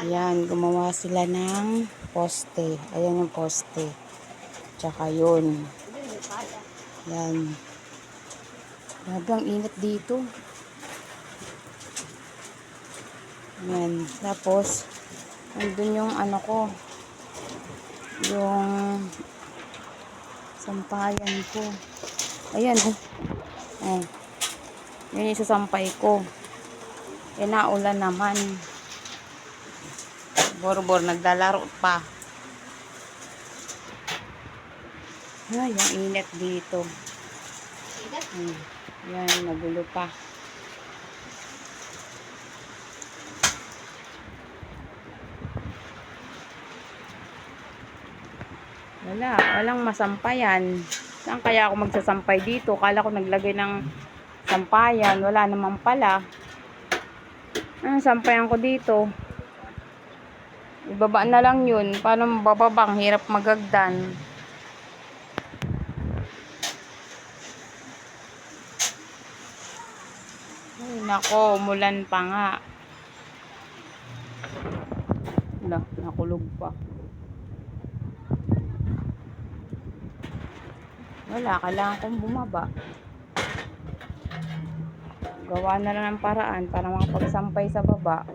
Ayan, gumawa sila ng poste. Ayan yung poste. Tsaka yun. Ayan. Grabe ang init dito. Ayan. Tapos, andun yung ano ko. Yung sampayan ko. Ayan. Oh. Yun yung sasampay ko. Eh, naulan naman. Borbor, naglalaro pa. Ay, ang init dito. Yan, nagulo pa. Walang masampayan. Saan kaya ako magsasampay dito? Kala ko naglagay ng sampayan. Wala naman pala. Anong sampayan ko dito? Ibaba na lang yun. Paano mababang? Hirap magagdan. Ay, nako, umulan pa nga. Wala, nakulog pa. Wala, kailangan kong bumaba. Gawa na lang ng paraan para makapagsampay sa baba.